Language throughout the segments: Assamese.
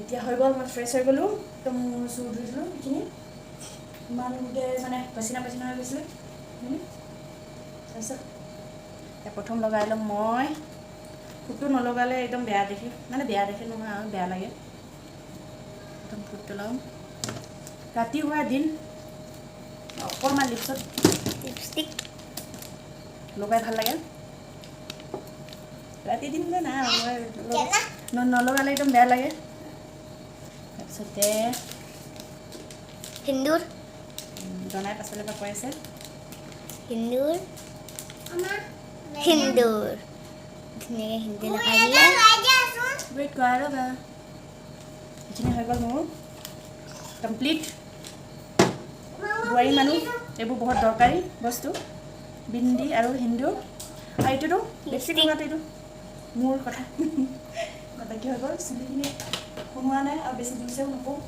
এতিয়া হৈ গ'ল মই ফ্ৰেছ হৈ গ'লোঁ তো মোৰ চুৰ ধুইছিলোঁ এইখিনি ইমান গোটেই মানে পচিনা হৈ গৈছিলে তাৰপিছত প্ৰথম লগাই ল'ম মই ফুটটো নলগালে একদম বেয়া দেখে মানে বেয়া দেখে নহয় আৰু বেয়া লাগে প্ৰথম ফুটটো লওঁ ৰাতি হোৱা দিন অকণমান লিপষ্টিক লগাই ভাল লাগে ৰাতি দিন যে নাই নলগালে একদম বেয়া লাগে তাৰপিছতে হিন্দুৰ জনাই পাছলৈ পৰা কৈ আছে হিন্দুৰ ধুনীয়াকৈ হিন্দী লগাই দিলে ৱেইট কৰা ৰ'বা এইখিনি হৈ গ'ল মোৰ কমপ্লিট বোৱাৰী মানুহ এইবোৰ বহুত দৰকাৰী বস্তু বিন্দি আৰু হিন্দু আৰু এইটোতো বেছি লগাটো এইটো মোৰ কথা বাকী হৈ গ'ল চুলিখিনি সোমোৱা নাই আৰু বেছি দিছেও নকওঁ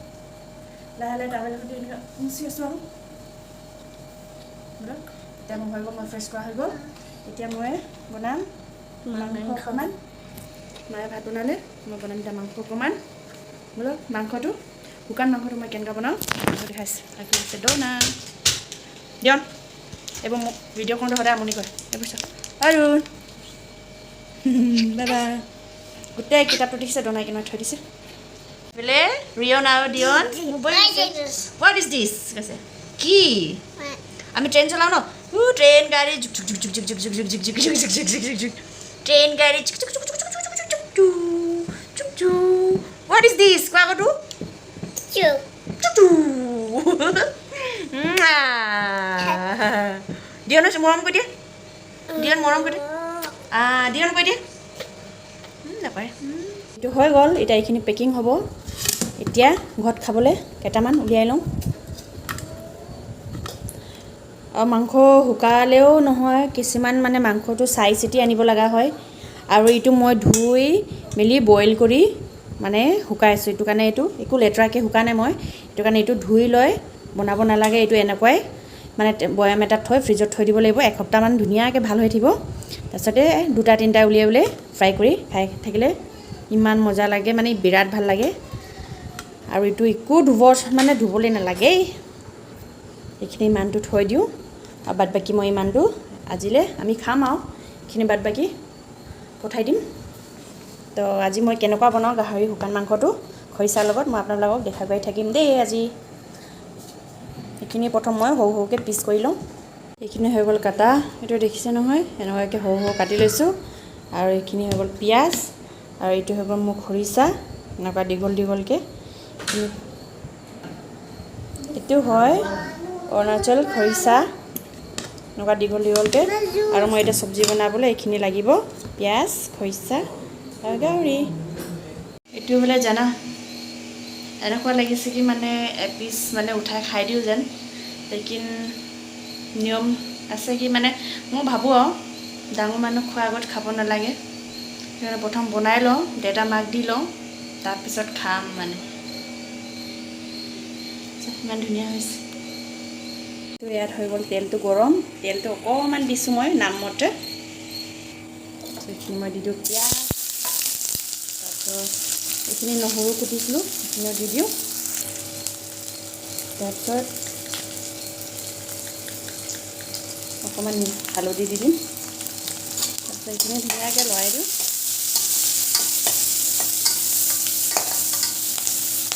লাহে লাহে টাৱেলৰ সৈতে এনেকৈ মুচি আছোঁ আৰু ধৰক এতিয়া মোৰ হৈ গ'ল মই ফ্ৰেছ কৰা হৈ গ'ল এতিয়া মই বনাম মাংস অকণমান মায়ে ভাত বনালে মই বনাম এতিয়া মাংস অকণমান বোলো মাংসটো শুকান মাংসটো মই কেনেকৈ বনাওঁ দেখাইছোঁ বাকী আছে দৌনা দিয়ক এইবোৰ মোক ভিডিঅ' কৰোঁতে সদায় আমনি কৰে এইবোৰ চাওক আৰু দাদা গোটেই কিতাপটো দেখিছে দনাই কিনে থৈ দিছে বোলে ৰিয়ন আৰু দিয়ন হোৱাট ইজ দিছ কৈছে কি আমি ট্ৰেইন চলাওঁ ন ট্ৰেইন গাড়ী ট্ৰেইন গাড়ী হোৱাট ইজ দিছ কোৱা আকৌ দিয়ন মৰম কৰি দিয়ে দিয়ন মৰম কৰি দিয়ে দিয়ন কৈ দিয়ে নাপায় এইটো হৈ গ'ল এতিয়া এইখিনি পেকিং হ'ব এতিয়া ঘৰত খাবলৈ কেইটামান উলিয়াই লওঁ আৰু মাংস শুকালেও নহয় কিছুমান মানে মাংসটো চাই চিতি আনিব লগা হয় আৰু এইটো মই ধুই মেলি বইল কৰি মানে শুকাইছোঁ এইটো কাৰণে এইটো একো লেতেৰাকৈ শুকা নাই মই সেইটো কাৰণে এইটো ধুই লৈ বনাব নালাগে এইটো এনেকুৱাই মানে বৈয়াম এটাত থৈ ফ্ৰিজত থৈ দিব লাগিব এসপ্তাহমান ধুনীয়াকৈ ভাল হৈ থাকিব তাৰপিছতে দুটা তিনিটা উলিয়াই ফ্ৰাই কৰি খাই থাকিলে ইমান মজা লাগে মানে বিৰাট ভাল লাগে আৰু এইটো একো ধুবলৈ নালাগেই এইখিনি ইমানটো থৈ দিওঁ আৰু বাদ বাকী মই ইমানটো আজিলৈ আমি খাম আৰু এইখিনি বাদ বাকী পঠাই দিম তো আজি মই কেনেকুৱা বনাওঁ গাহৰি শুকান মাংসটো খৰিচাৰ লগত মই আপোনালোকক দেখা গৈ থাকিম দেই আজি এইখিনি প্ৰথম মই সৰু সৰুকৈ পিচ কৰি লওঁ এইখিনি হৈ গ'ল কাটা এইটো দেখিছে নহয় এনেকুৱাকৈ সৰু সৰু কাটি লৈছোঁ আৰু এইখিনি হৈ গ'ল পিঁয়াজ আৰু এইটো হৈ গ'ল মোৰ খৰিচা এনেকুৱা দীঘলকৈ এইটো হয় অৰুণাচল খৰিচা এনেকুৱা দীঘলকৈ আৰু মই এতিয়া চব্জি বনাবলৈ এইখিনি লাগিব পিঁয়াজ খৰিচা আৰু গাহৰি এইটো বোলে জানা এনেকুৱা লাগিছে কি মানে এপিচ মানে উঠাই খাই দিওঁ যেন লেকিন নিয়ম আছে কি মানে মই ভাবোঁ আৰু ডাঙৰ মানুহ খোৱাৰ আগত খাব নালাগে সেইকাৰণে প্ৰথম বনাই লওঁ দেউতা মাক দি লওঁ তাৰপিছত খাম মানে ইমান ধুনীয়া হৈছে তো ইয়াত হৈ গ'ল তেলটো গৰম তেলটো অকণমান দিছোঁ মই নামমতে এইখিনি মই দি দিওঁ পিঁয়াজ তাৰপিছত এইখিনি নহৰু কুটিছিলোঁ সেইখিনিও দি দিওঁ তাৰপিছত অকণমান হালধি দি দিম তাৰপিছত এইখিনি ধুনীয়াকৈ লৰাই দিওঁ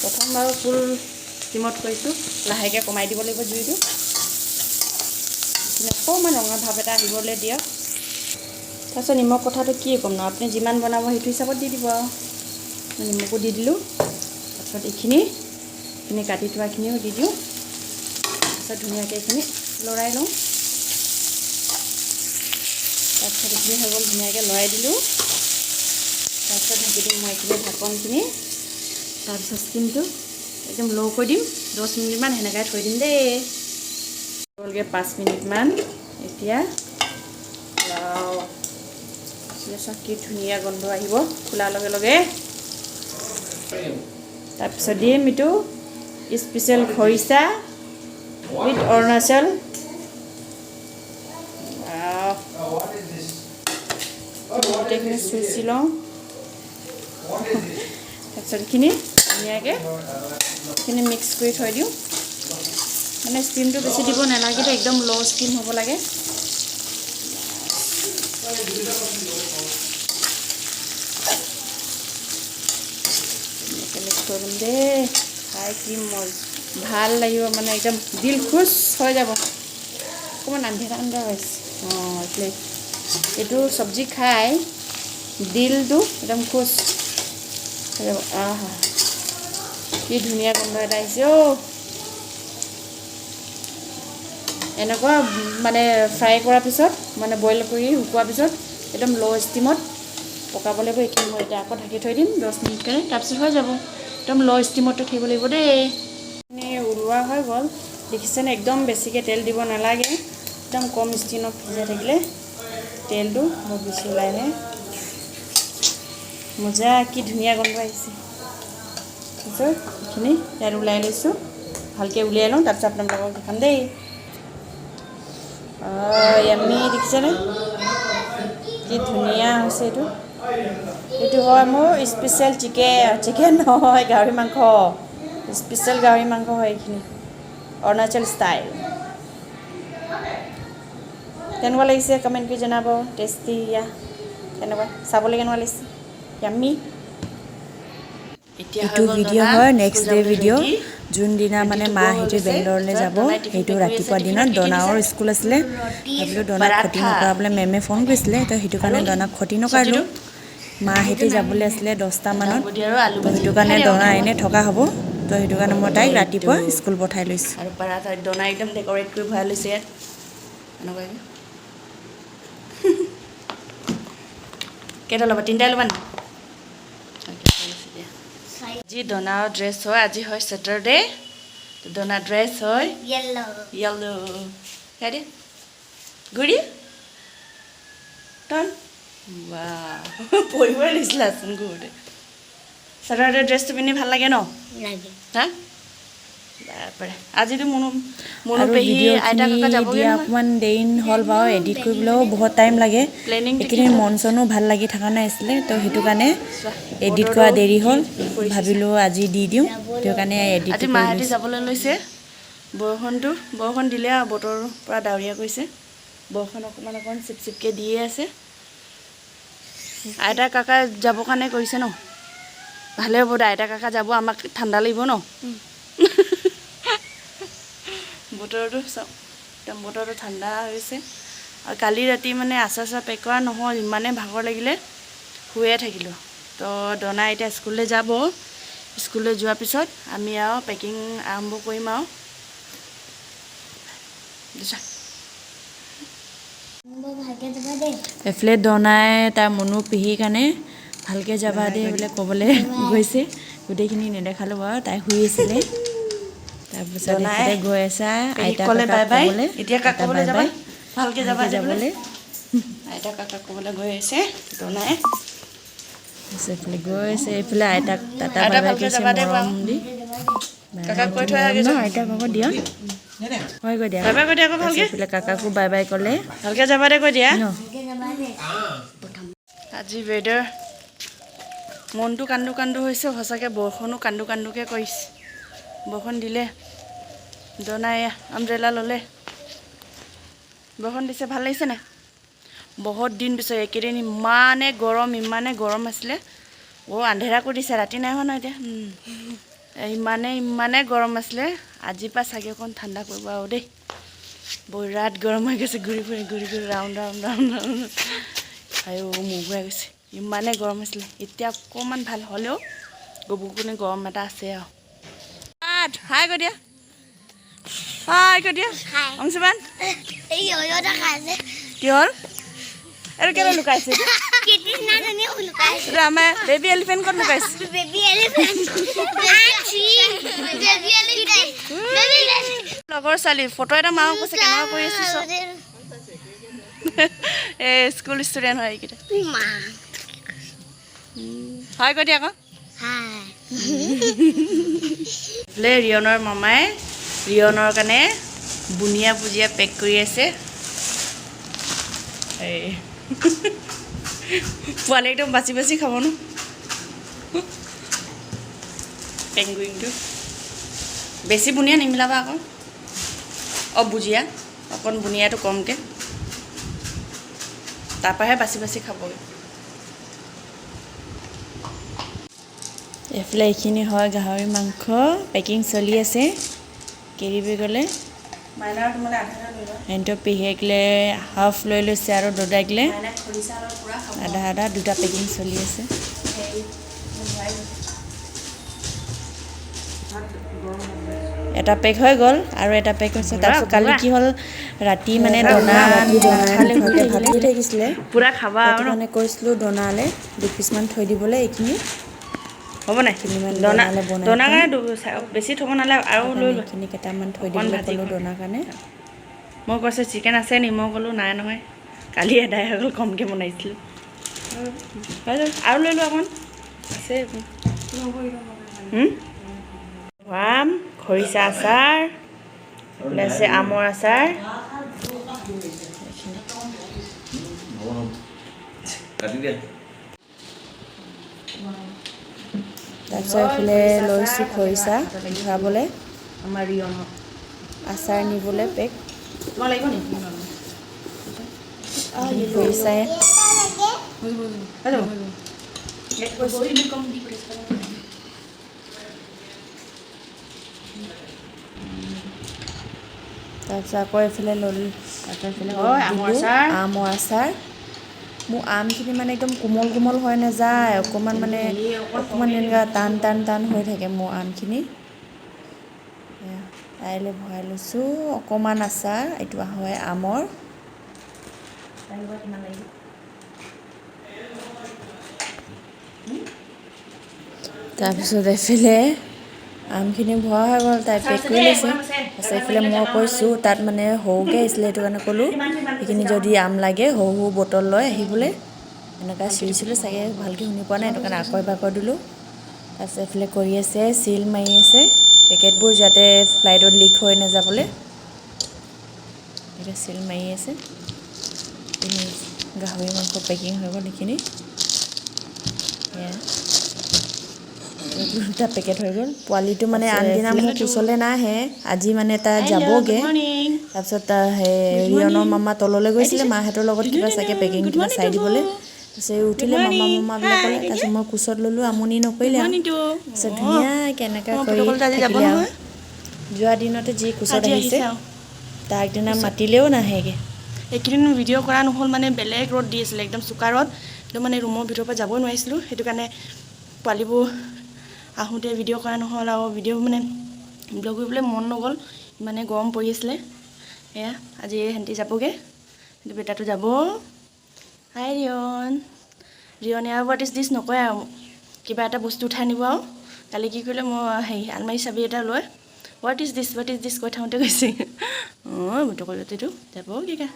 প্ৰথম বাৰু ফুল ষ্টিমত কৰিছোঁ লাহেকৈ কমাই দিব লাগিব জুইটো অকণমান ৰঙা ভাৱ এটা আহিবলৈ দিয়ক তাৰপিছত নিমখ কথাটো কি ক'ম ন আপুনি যিমান বনাব সেইটো হিচাপত দি দিব আৰু নিমখো দি দিলোঁ তাৰপিছত এইখিনি কাটি থোৱাখিনিও দি দিওঁ তাৰপিছত ধুনীয়াকৈ এইখিনি লৰাই লওঁ তাৰপিছত এইখিনি হৈ গ'ল ধুনীয়াকৈ লৰাই দিলোঁ তাৰপিছত ঢাকি দিম মই এইখিনি ঢাকনখিনি তাৰপিছত ষ্টিমটো একদম ল' কৰি দিম 10 মিনিটমান সেনেকৈ থৈ দিম দেই হ'লগৈ 5 মিনিটমান এতিয়া চাওক কি ধুনীয়া গোন্ধ আহিব খোলাৰ লগে লগে তাৰপিছত দিম এইটো স্পেচিয়েল খৰিচা উইথ অৰুণাচল গোটেইখিনি চুইচি লওঁ তাৰপিছত এইখিনি ধুনীয়াকৈ এইখিনি মিক্স কৰি থৈ দিওঁ মানে ষ্টিমটো বেছি দিব নালাগে একদম ল' ষ্টিম হ'ব লাগে মিক্স কৰি দিম দেই খাই কি ভাল লাগিব মানে একদম দিল খুচ হৈ যাব অকণমান আন্ধা হৈছে অঁ এইটো চব্জি খাই দিলটো একদম খুচ হৈ যাব আহা কি ধুনীয়া গোন্ধ এটা আহিছে অ' এনেকুৱা মানে ফ্ৰাই কৰাৰ পিছত মানে বইল কৰি শুকোৱাৰ পিছত একদম ল' ষ্টিমত পকাব লাগিব এইখিনি মই এতিয়া আকৌ ঢাকি থৈ দিম 10 মিনিট কাৰণে তাৰপিছত হৈ যাব একদম ল' ষ্টিমতে থাকিব লাগিব দেই এনে ওলোৱা হৈ গ'ল দেখিছেনে একদম বেছিকৈ তেল দিব নালাগে একদম কম ষ্টিমত ভিজাই থাকিলে তেলটো বহুত বেছি ওলাই আহে মজা কি ধুনীয়া গোন্ধ আহিছে তাৰপিছত এইখিনি ইয়াত ওলাই লৈছোঁ ভালকৈ উলিয়াই লওঁ তাৰপিছত আপোনালোকক দেখাম দেই য়াম্মি দেখিছেনে কি ধুনীয়া হৈছে এইটো হয় মোৰ স্পেচিয়েল চিকেন নহয় গাহৰি মাংস স্পেচিয়েল গাহৰি মাংস হয় এইখিনি অৰুণাচল ষ্টাইল কেনেকুৱা লাগিছে কমেণ্ট কৰি জনাব টেষ্টি কেনেকুৱা চাবলৈ কেনেকুৱা লাগিছে য়াম্মি এইটো ভিডিঅ' হয় নেক্সট ডে ভিডিঅ' যোনদিনা মানে মাহঁতে বেংগলৰলৈ যাব সেইটো ৰাতিপুৱা দিনত ডনাৰ স্কুল আছিলে ভাবিলোঁ ডনাক ক্ষতি নকৰাবলৈ মেমে ফোন কৰিছিলে তো সেইটো কাৰণে ডনাক ক্ষতি নকৰালোঁ মাহঁতে যাবলৈ আছিলে 10টা মানত তো সেইটো কাৰণে ডনা এনেই থকা হ'ব তো সেইটো কাৰণে মই তাইক ৰাতিপুৱা স্কুল পঠাই লৈছোঁ আৰু পাৰাঠা ডনা একদম ডেক'ৰেট কৰি ভৰাই লৈছে ইয়াত এনেকুৱাকৈ কেইটা ল'বা 3টাই ল'বা নি আজি ডনাৰ ড্ৰেছ হয় আজি হয় ছেটাৰডে ডনাৰ ড্ৰেছ হয় য়েল্লো খাই দিয়া ঘূৰি টন বা পৰিবই দিছিলাচোন ঘূৰোঁতে ছেটাৰডে ড্ৰেছটো পিন্ধি ভাল লাগে ন হা বাপৰে আজিতো মনো পেহী আইতা কাকা যাবগৈ অকণমান দেৰি হ'ল বাৰু এডিট কৰিবলৈও বহুত টাইম লাগে এইকেইদিন মন চনো ভাল লাগি থকা নাছিলে তো সেইটো কাৰণে এডিট কৰা দেৰি হ'ল ভাবিলোঁ আজি দি দিওঁ সেইটো কাৰণে এডিট আজি মাহঁতে যাবলৈ লৈছে বৰষুণ দিলে আৰু বতৰ পূৰা ডাৱৰীয়া কৰিছে বৰষুণ অকণমান চিপচিপকৈ দিয়ে আছে আইতা কাকা যাবৰ কাৰণে কৰিছে ন ভালে হ'ব দে আইতা কাকা যাব আমাক ঠাণ্ডা লাগিব ন বতৰটো চাওক একদম বতৰটো ঠাণ্ডা হৈছে আৰু কালি ৰাতি মানে আচাৰ পেক কৰা নহ'ল ইমানেই ভাগৰ লাগিলে শুয়ে থাকিলোঁ তো ডনা এতিয়া স্কুললৈ যাব স্কুললৈ যোৱাৰ পিছত আমি আৰু পেকিং আৰম্ভ কৰিম আৰু এফালে ডনাই তাৰ মনো পেহীৰ কাৰণে ভালকৈ যাবা দেই বোলে ক'বলৈ গৈছে গোটেইখিনি নেদেখালোঁ বাৰু তাই শুই আছিলে তাৰপিছত এইফালে গৈ আছে আইতা কাকাক ক'বলৈ এতিয়া কাক ক'বলৈ যাবা ভালকৈ যাবা যাবলৈ আইতা কাকাক ক'বলৈ গৈ আছে ডনাই এইফালে গৈ আছে এইফালে আইতাক টাটা বাই বাই কৰিছে মৰম দি কাকাক কৈ থৈ আগে আইতাক আকৌ দিয়া হয় কৈ দিয়া বাই বাই কৈ দিয়া আকৌ ভালকৈ এইফালে কাকাকো বাই বাই ক'লে ভালকৈ যাবা দে কৈ দিয়া ন আজি ৱেডাৰ মনটো কান্দো হৈছে সঁচাকৈ বৰষুণো কান্দোকৈ কৰিছে বৰষুণ দিলে ডনাই আমব্ৰেলা ল'লে বৰষুণ দিছে ভাল লাগিছে নাই বহুত দিন পিছত এইকেইদিন ইমানে গৰম আছিলে আন্ধেৰা কৰি দিছে ৰাতি নাই হোৱা ন এতিয়া ইমানে গৰম আছিলে আজিৰ পৰা চাগে অকণ ঠাণ্ডা কৰিব আৰু দেই বিৰাট গৰম হৈ গৈছে ঘূৰি ঘূৰি ৰাউণ্ড আৰু মোৰ ঘূৰাই গৈছে ইমানে গৰম আছিলে এতিয়া অকণমান ভাল হ'লেও গবুকুনি গৰম এটা আছে আৰু হাই কৈ দিয়া অংশুমান কি হ'ল এইটো কেলৈ লুকাইছে আমাৰ বেবী এলিফেণ্ট ক'ত লুকাইছে লগৰ ছোৱালী ফটো এটা মাৰক কৈছে কেনেকুৱা কৰি আছো চব এই স্কুল ষ্টুডেণ্ট হয় এইকেইটা হয় কৈ দিয়া আকৌ বোলে ৰিয়নৰ মামাই ৰিয়নৰ কাৰণে বুনিয়া ভুজিয়া পেক কৰি আছে এই পোৱালি একদম বাচি খাব ন পেংগুইনটো বেছি বুনিয়া নিমিলাবা আকৌ বুজিয়া অকণ বুনিয়াটো কমকৈ তাৰপৰাহে বাছি বাছি খাবগৈ এইফালে এইখিনি হয় গাহৰি মাংস পেকিং চলি আছে কেৰিবি গ'লে সিহঁতৰ পেহীয়েকলে হাফ লৈ লৈছে আৰু দদাইকলে আধা আধা দুটা পেকিং চলি আছে এটা পেক হৈ গ'ল আৰু এটা পেক হৈছে তাৰপিছত কালি কি হ'ল ৰাতি মানে দনা খালে ভাত দি থাকিছিলে পূৰা খাবা আৰু মানে কৈছিলোঁ দনালে 2 পিচমান থৈ দিবলৈ এইখিনি হ'ব নাই দনাৰ কাৰণে বেছি থ'ব নালাগে আৰু লৈ এইখিনি কেইটামান থৈ দিবলৈ ক'লোঁ দনাৰ কাৰণে মই কৈছোঁ চিকেন আছে নি মই ক'লোঁ নাই নহয় কালি এদাই হৈ গ'ল কমকৈ বনাইছিলোঁ আৰু লৈ লোৱা অকণ আছে ভৰাম খৰিচা আচাৰ আছে আমৰ আচাৰ তাৰপিছত এইফালে লৈছোঁ খৰিচা ভৰাবলৈ আমাৰ ৰিয়নৰ আচাৰ নিবলৈ পেক খৰিচাই তাৰপিছত আকৌ এইফালে ল'লোঁ আমৰ আচাৰ মোৰ আমখিনি মানে একদম কোমল কোমল হৈ নাযায় অকণমান মানে অকণমান এনেকুৱা টান টান টান হৈ থাকে মোৰ আমখিনি তাইলৈ ভৰাই লৈছোঁ অকণমান আচাৰ এইটো হয় আমৰ তাৰপিছত এইফালে আমখিনি ভৰা হৈ গ'ল তাই পেক কৰি লৈছে তাৰপিছত এইফালে মই কৈছোঁ তাত মানে সৰুকৈ আহিছিলে সেইটো কাৰণে ক'লোঁ সেইখিনি যদি আম লাগে সৰু সৰু বটল লৈ আহিবলৈ এনেকৈ চিৰিছিলোঁ চাগে ভালকৈ শুনি পোৱা নাই সেইটো কাৰণে আকৌ এবাৰ কৈ দিলোঁ তাৰপিছত এইফালে কৰি আছে চিল মাৰি আছে পেকেটবোৰ যাতে ফ্লাইটত লিক হৈ নাযাবলৈ এতিয়া চিল মাৰি আছে গাহৰি মাংস পেকিং হৈ গ'ল সেইখিনি দুটা পেকেট হৈ গ'ল পোৱালিটো মানে আনদিনা মোৰ কোচলৈ নাহে আজি মানে তাই যাবগৈ তাৰপিছত ৰিয়নৰ মামা তললৈ গৈছিলে মাহঁতৰ লগত কিবা চাগে পেকিং কিবা চাই দিবলৈ তাৰপিছত উঠিলে মামা মামাবিলাক ক'লে তাৰপিছত মই কোচত ল'লোঁ আমনি নকৰিলে তাৰপিছত ধুনীয়াকৈ এনেকৈ কৰি থাকিলে আৰু যোৱা দিনতে যি কোচত আহিছে তাৰ আগদিনা মাতিলেও নাহেগৈ এইকেইদিন ভিডিঅ' কৰা নহ'ল মানে বেলেগ ৰ'দ দি আছিলে একদম চোকা ৰ'দ একদম মানে ৰুমৰ ভিতৰৰ পৰা যাবই নোৱাৰিছিলোঁ সেইটো কাৰণে পোৱালিবোৰ আহোঁতে ভিডিঅ' কৰা নহ'ল আৰু ভিডিঅ' মানে ব্লগ কৰিবলৈ মন নগ'ল ইমানে গৰম পৰি আছিলে এয়া আজি সিহঁতি যাবগৈ কিন্তু বেটাটো যাব হাই ৰিয়নে আৰু হোৱাট ইজ দিছ নকয় আৰু কিবা এটা বস্তু উঠাই নিব আৰু কালি কি কৰিলে মই আলমাৰী চাবি এটা লৈ হোৱাট ইজ দিছ কৈ থাকোঁতে গৈছে বুটকলতিটো যাব কিকা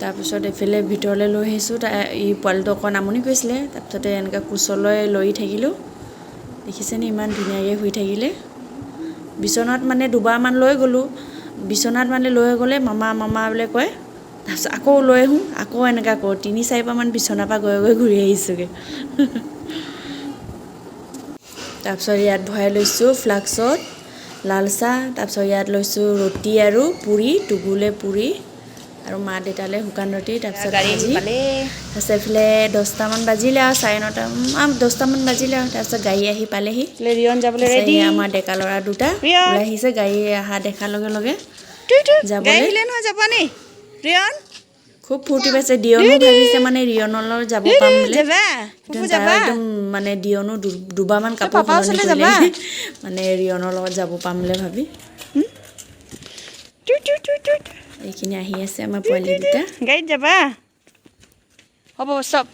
তাৰপিছত এইফালে ভিতৰলৈ লৈ আহিছোঁ এই পোৱালিটো অকণ আমনি কৰিছিলে তাৰপিছতে এনেকৈ কোচলৈ লৈ থাকিলোঁ দেখিছেনে ইমান ধুনীয়াকৈ শুই থাকিলে বিচনাত মানে দুবাৰমান লৈ গ'লোঁ বিচনাত মানে লৈ গ'লে মামা বুলি কয় তাৰপিছত আকৌ লৈ আহোঁ আকৌ এনেকৈ কৰোঁ 3-4বাৰমান বিচনাৰ পৰা গৈ ঘূৰি আহিছোঁগৈ তাৰপিছত ইয়াত ভৰাই লৈছোঁ ফ্লাক্সত লাল চাহ তাৰপিছত ইয়াত লৈছোঁ ৰুটি আৰু পুৰি টুগুলে পুৰি আৰু মা দেউতালৈ শুকান ৰুটি তাৰপিছত ভাজি তাৰপিছত এইফালে 10টামান বাজিলে আৰু 9:30 10টামান বাজিলে আৰু তাৰপিছত গাড়ী আহি পালেহি ৰিয়ন যাবলৈ ৰেডি আমাৰ ডেকা ল'ৰা দুটা ওলাই আহিছে গাড়ী অহা দেখাৰ লগে লগে যাবলৈ খুব ফূৰ্তি পাইছে দিয়নো ভাবিছে মানে ৰিয়নৰ লগত যাব পাম বুলি একদম মানে দিয়নো দুবাৰমান কাপোৰ সলনি কৰিলে মানে ৰিয়নৰ লগত যাব পাম বুলি ভাবি এইখিনি আহি আছে আমাৰ পোৱালি দুটা গাড়ীত যাবা হ'ব ষ্টপ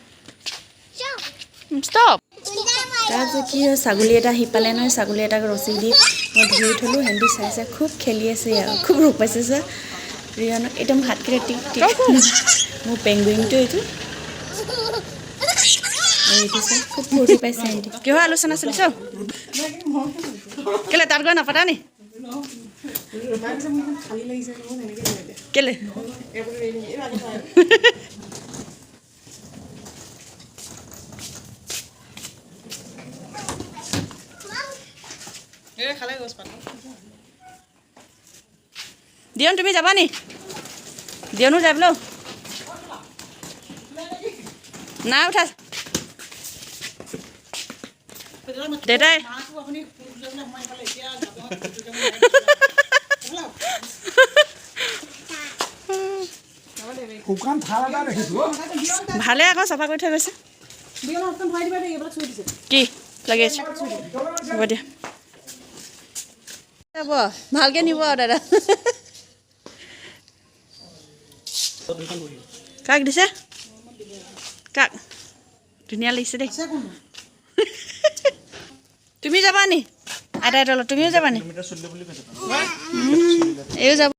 তাৰপিছত কি হয় ছাগলী এটা আহি পালে নহয় ছাগলী এটাক ৰছী দি মই ধৰি থ'লোঁ সিহঁতি চাই খুব খেলি আছে আৰু খুব ৰূপ পাইছে ছাৰ ৰিয়নক একদম হাতকেইটা টিক টিক মোৰ পেংগুইনটো এইটো চাই খুব ফূৰ্তি পাইছে সিহঁতি কিহৰ আলোচনা চলিছ কেলে তাত গৈ নাপাতা নি কেলে দিয়ন তুমি যাবা নি দিয়নো যাই বোলো না উঠা দেউতাই ভালে আকৌ চাফা কৰি থৈ গৈছে কি লাগি আছে হ'ব দিয়া যাব ভালকৈ নিব আৰু দাদা কাক দিছে কাক ধুনীয়া লাগিছে দেই তুমি যাবা নি আইতাই তলত তুমিও যাবা নি এইও যাব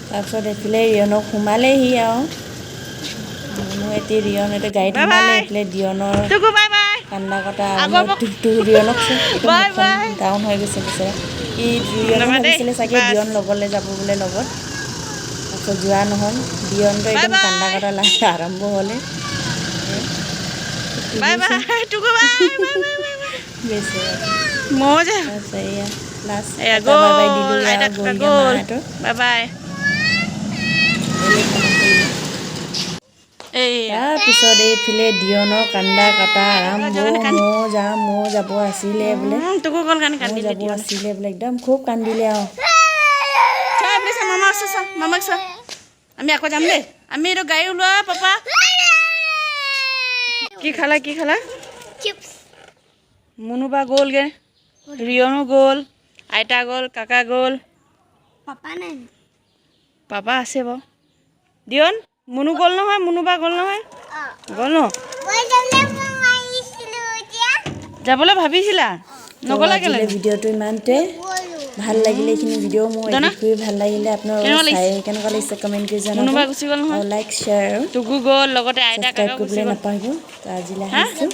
তাৰপিছত এইফালে ৰিয়নক সোমালেহি আৰু মোৰ এতিয়া ৰিয়ন এতিয়া গাড়ীত সোমালে এইফালে দিয়নৰ কান্দা কটা ৰিয়নক ডাউন হৈ গৈছে বেচেৰা ই ৰিয়নক ভাবিছিলে চাগে দিয়ন লগলৈ যাব বোলে লগত তাৰপিছত যোৱা নহ'ল দিয়নটো একদম কান্দা কটা লাহে আৰম্ভ হ'লে তাৰপিছত এইফালে দিয়নৰ কান্দা কটা আৰম্ভ ময়ো যাব আছিলে বোলে যাব আছিলে বোলে একদম খুব কান্দিলে আৰু আমি আকৌ যাম দেই আমি এইটো গাড়ী ওলোৱা পাপা কি খালা মুনুবা গ'লগে ৰিয়নো গ'ল আইতা গ'ল কাকা গ'ল পাপা আছে বাৰু দিয়ন মুনু গ'ল নহয় মুনুবা গ'ল নহয় গ'ল ন যাবলৈ ভাবিছিলা নগ'লা কেলে ভিডিঅ'টো ইমানতে ভাল লাগিলে এইখিনি ভিডিঅ' মোৰ এডিট কৰি ভাল লাগিলে আপোনালোকে চাই কেনেকুৱা লাগিছে কমেণ্ট কৰি জনাব আৰু লাইক শ্বেয়াৰ টুকু গ'ল লগতে আইতা কাকা কৰিবলৈ নাপাহৰিব তো আজিলৈ আহিছোঁ